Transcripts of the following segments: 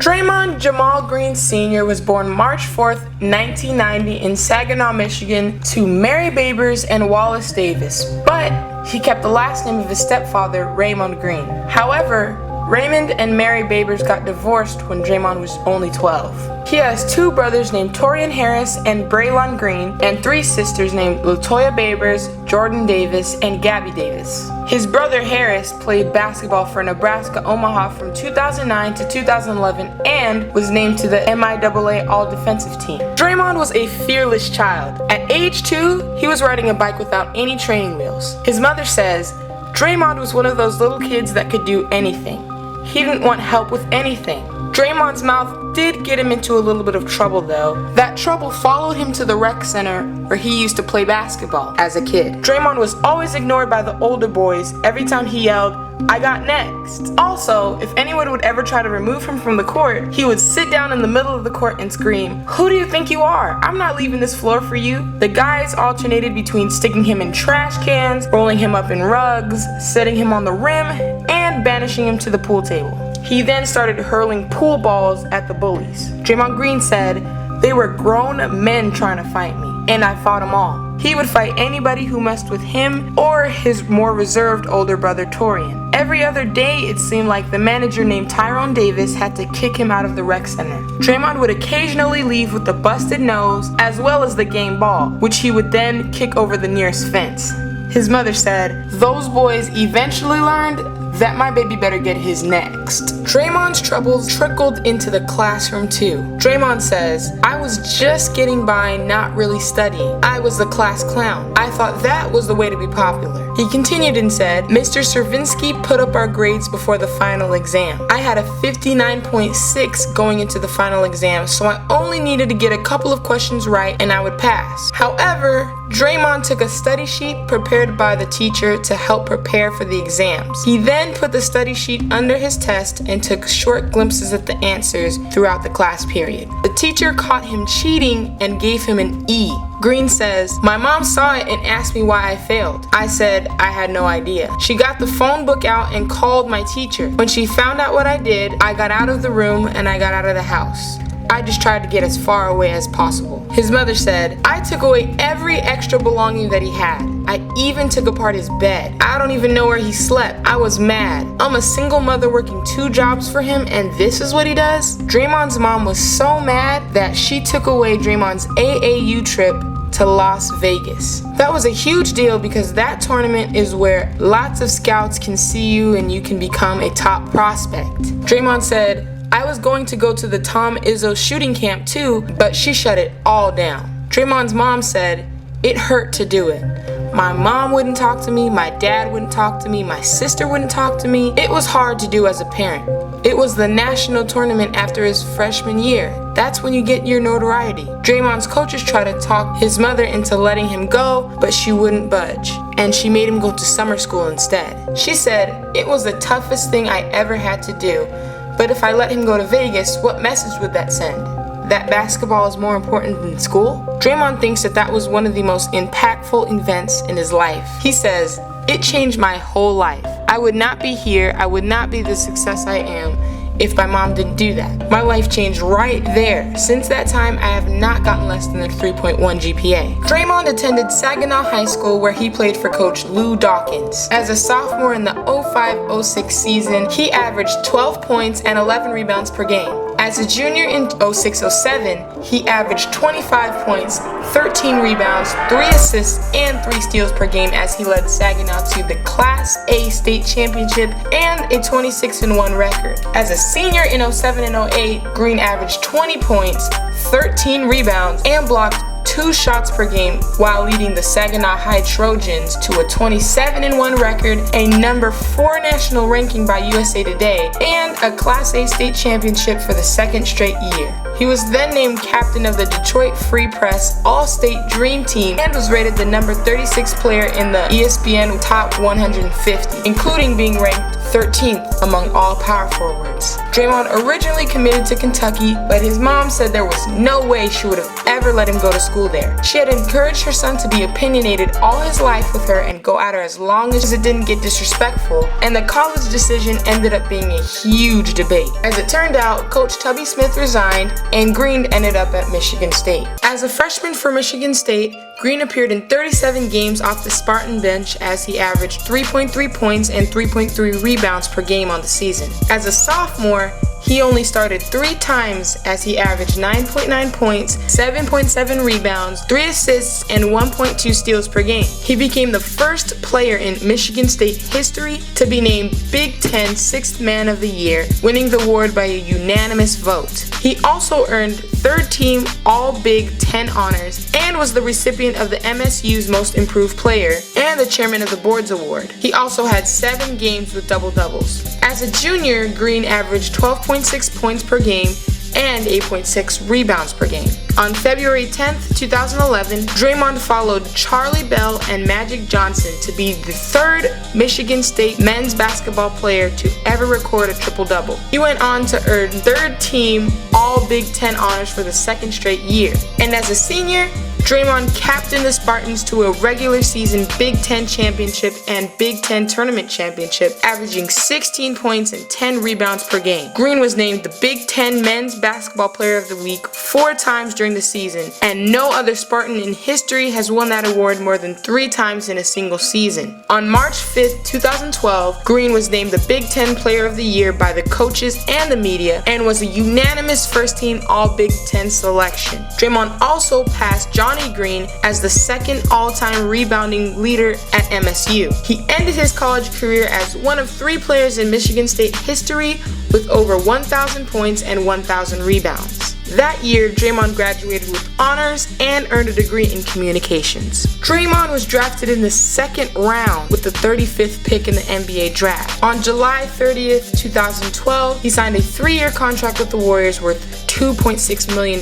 Draymond Jamal Green Sr. was born March 4th, 1990 in Saginaw, Michigan to Mary Babers and Wallace Davis, but he kept the last name of his stepfather, Raymond Green. However, Raymond and Mary Babers got divorced when Draymond was only 12. He has two brothers named Torian Harris and Braylon Green, and three sisters named Latoya Babers, Jordan Davis, and Gabby Davis. His brother Harris played basketball for Nebraska Omaha from 2009 to 2011 and was named to the MIAA All-Defensive Team. Draymond was a fearless child. At age 2, he was riding a bike without any training wheels. His mother says, Draymond was one of those little kids that could do anything. He didn't want help with anything. Draymond's mouth did get him into a little bit of trouble though. That trouble followed him to the rec center where he used to play basketball as a kid. Draymond was always ignored by the older boys every time he yelled, "I got next." Also, if anyone would ever try to remove him from the court, he would sit down in the middle of the court and scream, "Who do you think you are? I'm not leaving this floor for you." The guys alternated between sticking him in trash cans, rolling him up in rugs, setting him on the rim, and banishing him to the pool table. He then started hurling pool balls at the bullies. Draymond Green said, "They were grown men trying to fight me, and I fought them all." He would fight anybody who messed with him or his more reserved older brother Torian. Every other day it seemed like the manager named Tyrone Davis had to kick him out of the rec center. Draymond would occasionally leave with a busted nose as well as the game ball, which he would then kick over the nearest fence. His mother said, "Those boys eventually learned that my baby better get his next." Draymond's troubles trickled into the classroom too. Draymond says, "I was just getting by, not really studying. I was the class clown. I thought that was the way to be popular." He continued and said, "Mr. Servinsky put up our grades before the final exam. I had a 59.6 going into the final exam, so I only needed to get a couple of questions right and I would pass." However, Draymond took a study sheet prepared by the teacher to help prepare for the exams. He then put the study sheet under his test and took short glimpses at the answers throughout the class period. The teacher caught him cheating and gave him an E. Green says, "My mom saw it and asked me why I failed. I said I had no idea. She got the phone book out and called my teacher. When she found out what I did, I got out of the room and I got out of the house. I just tried to get as far away as possible." His mother said, "I took away every extra belonging that he had. I even took apart his bed. I don't even know where he slept. I was mad. I'm a single mother working 2 jobs for him and this is what he does?" Draymond's mom was so mad that she took away Draymond's AAU trip to Las Vegas. That was a huge deal because that tournament is where lots of scouts can see you and you can become a top prospect. Draymond said, "I was going to go to the Tom Izzo shooting camp too, but she shut it all down." Draymond's mom said, "It hurt to do it. My mom wouldn't talk to me, my dad wouldn't talk to me, my sister wouldn't talk to me. It was hard to do as a parent. It was the national tournament after his freshman year. That's when you get your notoriety." Draymond's coaches tried to talk his mother into letting him go, but she wouldn't budge, and she made him go to summer school instead. She said, "It was the toughest thing I ever had to do. But if I let him go to Vegas, what message would that send? That basketball is more important than school?" Draymond thinks that was one of the most impactful events in his life. He says, "It changed my whole life. I would not be here, I would not be the success I am if my mom didn't do that. My life changed right there. Since that time, I have not gotten less than a 3.1 GPA. Draymond attended Saginaw High School where he played for Coach Lou Dawkins. As a sophomore in the 05-06 season, he averaged 12 points and 11 rebounds per game. As a junior in 06-07, he averaged 25 points, 13 rebounds, 3 assists, and 3 steals per game as he led Saginaw to the Class A state championship and a 26-1 record. As a senior in 07 and 08, Green averaged 20 points, 13 rebounds, and blocked 2 shots per game while leading the Saginaw High Trojans to a 27-1 record, a number 4 national ranking by USA Today, and a Class A state championship for the 2nd straight year. He was then named captain of the Detroit Free Press All-State Dream Team and was rated the number 36 player in the ESPN Top 150, including being ranked 13th among all power forwards. Draymond originally committed to Kentucky, but his mom said there was no way she would have ever let him go to school there. She had encouraged her son to be opinionated all his life with her and go at her as long as it didn't get disrespectful, and the college decision ended up being a huge debate. As it turned out, Coach Tubby Smith resigned, and Green ended up at Michigan State. As a freshman for Michigan State, Green appeared in 37 games off the Spartan bench as he averaged 3.3 points and 3.3 rebounds per game on the season. As a sophomore, he only started 3 times as he averaged 9.9 points, 7.7 rebounds, 3 assists, and 1.2 steals per game. He became the first player in Michigan State history to be named Big Ten Sixth Man of the Year, winning the award by a unanimous vote. He also earned third team All Big Ten honors and was the recipient of the MSU's Most Improved Player and the chairman of the board's award. He also had 7 games with double-doubles. As a junior, Green averaged 12.6 points per game and 8.6 rebounds per game. On February 10th, 2011, Draymond followed Charlie Bell and Magic Johnson to be the 3rd Michigan State men's basketball player to ever record a triple-double. He went on to earn 3rd team All Big Ten honors for the 2nd straight year. And as a senior, Draymond captained the Spartans to a regular season Big Ten championship and Big Ten tournament championship, averaging 16 points and 10 rebounds per game. Green was named the Big Ten Men's Basketball Player of the Week 4 times during the season, and no other Spartan in history has won that award more than 3 times in a single season. On March 5th, 2012, Green was named the Big Ten Player of the Year by the coaches and the media, and was a unanimous first-team All-Big Ten selection. Draymond also passed Johnny Green as the 2nd all-time rebounding leader at MSU. He ended his college career as one of 3 players in Michigan State history with over 1,000 points and 1,000 rebounds. That year, Draymond graduated with honors and earned a degree in communications. Draymond was drafted in the 2nd round with the 35th pick in the NBA draft. On July 30th, 2012, he signed a 3-year contract with the Warriors worth $2.6 million.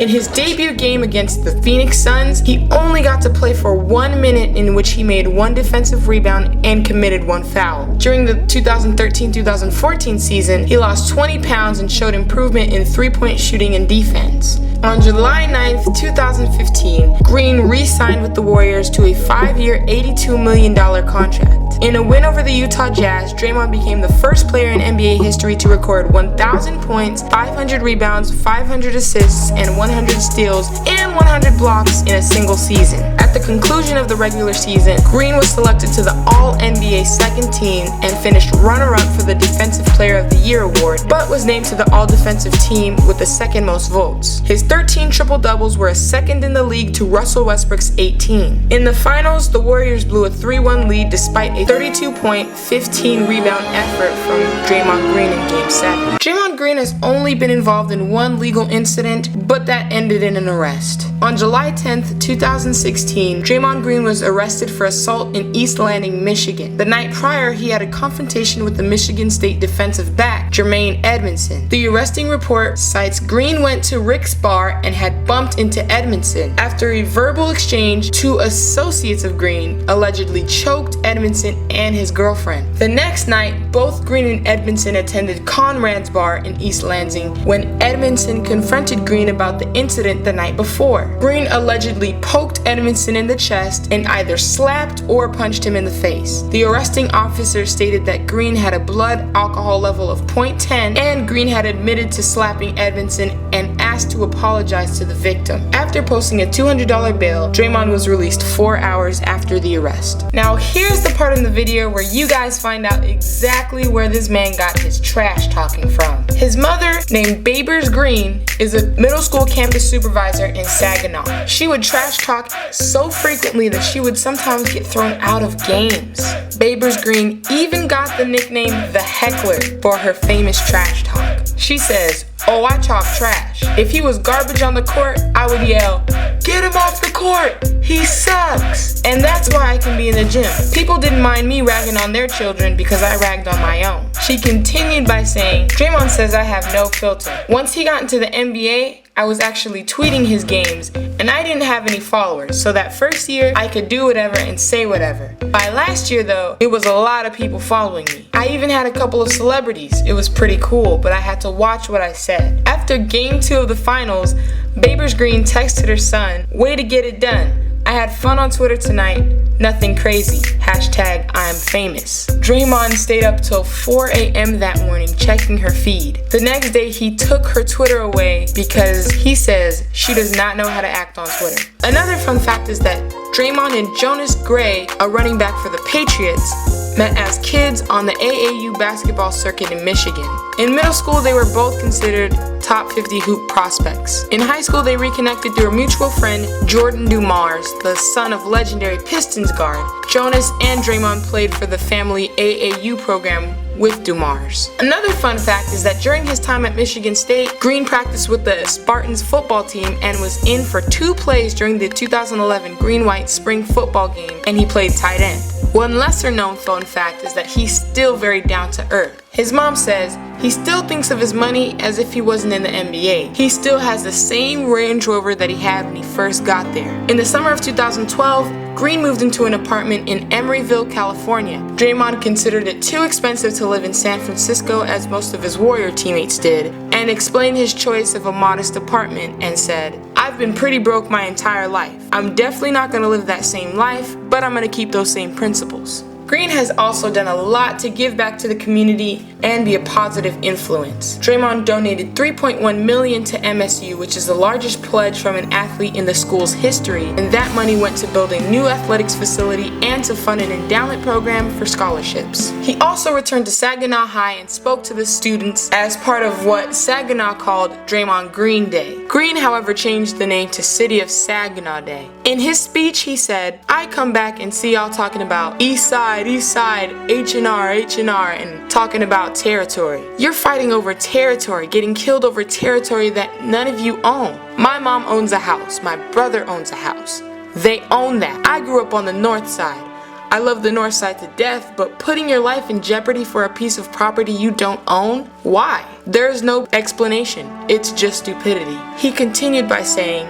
In his debut game against the Phoenix Suns, he only got to play for 1 minute, in which he made 1 defensive rebound and committed 1 foul. During the 2013-2014 season, he lost 20 pounds and showed improvement in 3-point shooting and defense. On July 9th, 2015, Green re-signed with the Warriors to a 5-year, $82 million contract. In a win over the Utah Jazz, Draymond became the first player in NBA history to record 1,000 points, 500 rebounds, 500 assists, and 100 steals and 100 blocks in a single season. At the conclusion of the regular season, Green was selected to the All-NBA 2nd team and finished runner-up for the Defensive Player of the Year award, but was named to the All-Defensive team with the 2nd most votes. His 13 triple-doubles were a 2nd in the league to Russell Westbrook's 18. In the finals, the Warriors blew a 3-1 lead despite a 32-point, 15-rebound effort from Draymond Green in Game 7. Draymond Green has only been involved in 1 legal incident, but that ended in an arrest. On July 10th, 2016, Draymond Green was arrested for assault in East Landing, Michigan. The night prior, he had a confrontation with the Michigan State defensive back, Jermaine Edmondson. The arresting report cites Green went to Rick's bar and had bumped into Edmondson. After a verbal exchange, 2 associates of Green allegedly choked Edmondson and his girlfriend. The next night, both Green and Edmondson attended Conrad's bar in East Lansing when Edmondson confronted Green about the incident the night before. Green allegedly poked Edmondson in the chest and either slapped or punched him in the face. The arresting officer stated that Green had a blood alcohol level of 0.10 and Green had admitted to slapping Edmondson and asked to apologize to the victim. After posting a $200 bail, Draymond was released 4 hours after the arrest. Now here's the part in the video where you guys find out exactly where this man got his trash talking from. His mother, named Babers Green, is a middle school campus supervisor in Saginaw. She would trash talk so frequently that she would sometimes get thrown out of games. Babers Green even got the nickname The Heckler for her famous trash talk. She says, "Oh, I talk trash. If he was garbage on the court, I would yell, 'Get him off the court! He sucks!' And that's why I can be in the gym. People didn't mind me ragging on their children because I ragged on my own." She continued by saying, "Draymond says I have no filter. Once he got into the NBA, I was actually tweeting his games and I didn't have any followers, so that first year I could do whatever and say whatever. By last year though, it was a lot of people following me. I even had a couple of celebrities. It was pretty cool, but I had to watch what I said. After game 2 of the finals, Babers Green texted her son, "Way to get it done. I had fun on Twitter tonight. Nothing crazy. Hashtag I'm famous." Draymond stayed up till 4 a.m. that morning checking her feed. The next day he took her Twitter away because he says she does not know how to act on Twitter. Another fun fact is that Draymond and Jonas Gray, a running back for the Patriots, met as kids on the AAU basketball circuit in Michigan. In middle school, they were both considered top 50 hoop prospects. In high school, they reconnected through a mutual friend, Jordan Dumars, the son of legendary Pistons guard. Jonas and Draymond played for the family AAU program with Dumars. Another fun fact is that during his time at Michigan State, Green practiced with the Spartans football team and was in for 2 plays during the 2011 Green-White spring football game, and he played tight end. One lesser known fun fact is that he's still very down to earth. His mom says he still thinks of his money as if he wasn't in the NBA. He still has the same Range Rover that he had when he first got there. In the summer of 2012, Green moved into an apartment in Emeryville, California. Draymond considered it too expensive to live in San Francisco as most of his Warrior teammates did, and explained his choice of a modest apartment and said, "I've been pretty broke my entire life. I'm definitely not going to live that same life, but I'm going to keep those same principles." Green has also done a lot to give back to the community and be a positive influence. Draymond donated $3.1 million to MSU, which is the largest pledge from an athlete in the school's history, and that money went to build a new athletics facility and to fund an endowment program for scholarships. He also returned to Saginaw High and spoke to the students as part of what Saginaw called Draymond Green Day. Green, however, changed the name to City of Saginaw Day. In his speech, he said, "I come back and see y'all talking about East Side, H&R, and talking about territory. You're fighting over territory, getting killed over territory that none of you own. My mom owns a house. My brother owns a house. They own that. I grew up on the north side. I love the north side to death, but putting your life in jeopardy for a piece of property you don't own? Why? There's no explanation. It's just stupidity." He continued by saying,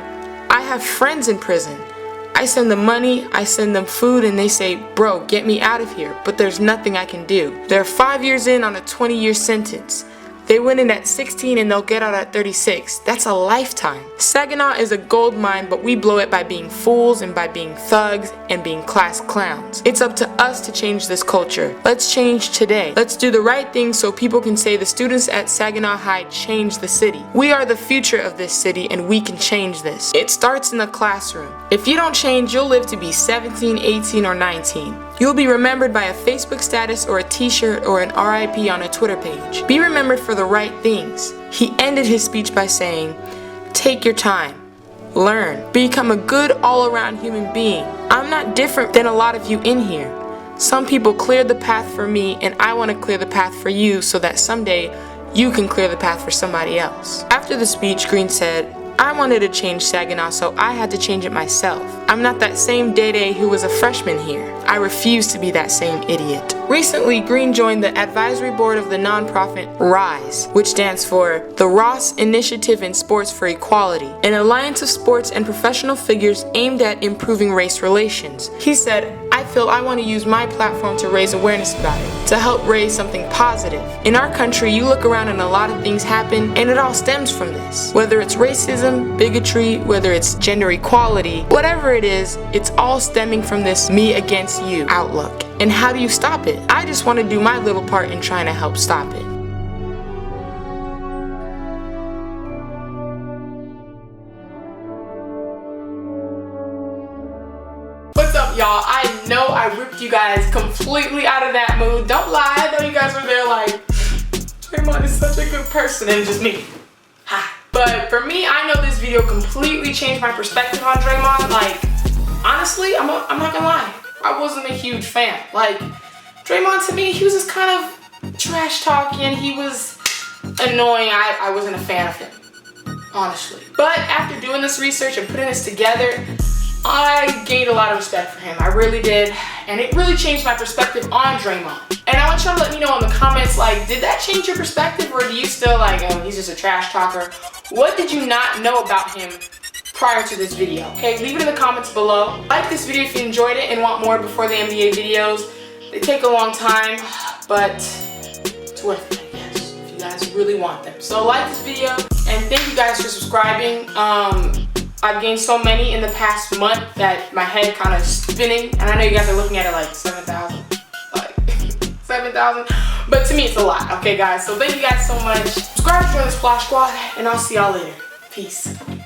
"I have friends in prison. I send them money, I send them food, and they say, 'Bro, get me out of here,' but there's nothing I can do. They're 5 years in on a 20-year sentence. They went in at 16 and they'll get out at 36. That's a lifetime." Saginaw is a gold mine, but we blow it by being fools and by being thugs and being class clowns. It's up to us to change this culture. Let's change today. Let's do the right thing so people can say the students at Saginaw High changed the city. We are the future of this city and we can change this. It starts in the classroom. If you don't change, you'll live to be 17, 18, or 19. You'll be remembered by a Facebook status or a t-shirt or an RIP on a Twitter page. Be remembered for the right things. He ended his speech by saying, "Take your time. Learn. Become a good all-around human being. I'm not different than a lot of you in here. Some people cleared the path for me and I want to clear the path for you so that someday you can clear the path for somebody else." After the speech, Green said, "I wanted to change Saginaw, so I had to change it myself. I'm not that same Day-Day who was a freshman here. I refuse to be that same idiot." Recently, Green joined the advisory board of the nonprofit RISE, which stands for the Ross Initiative in Sports for Equality, an alliance of sports and professional figures aimed at improving race relations. He said, "I feel I want to use my platform to raise awareness about it, to help raise something positive. In our country, you look around and a lot of things happen, and it all stems from this. Whether it's racism, bigotry, whether it's gender equality, whatever it is, it's all stemming from this me against you outlook. And how do you stop it? I just want to do my little part in trying to help stop it." What's up, y'all? I know I ripped you guys completely out of that mood. Don't lie, I know you guys were there like, Draymond is such a good person, and just me. Ha. But for me, I know this video completely changed my perspective on Draymond. Like, honestly, I'm not gonna lie. I wasn't a huge fan. Like, Draymond to me, he was just kind of trash talking. He was annoying. I wasn't a fan of him, honestly. But after doing this research and putting this together, I gained a lot of respect for him. I really did. And it really changed my perspective on Draymond. And I want y'all to let me know in the comments, like, did that change your perspective, or do you still like, oh, he's just a trash talker? What did you not know about him prior to this video. Okay, leave it in the comments below. Like this video if you enjoyed it and want more before the NBA videos. They take a long time, but it's worth it, I guess, if you guys really want them. So like this video, and thank you guys for subscribing. I've gained so many in the past month that my head kind of spinning, and I know you guys are looking at it like 7,000, like 7,000, but to me it's a lot. Okay guys, so thank you guys so much. Subscribe to join the Splash Squad, and I'll see y'all later. Peace.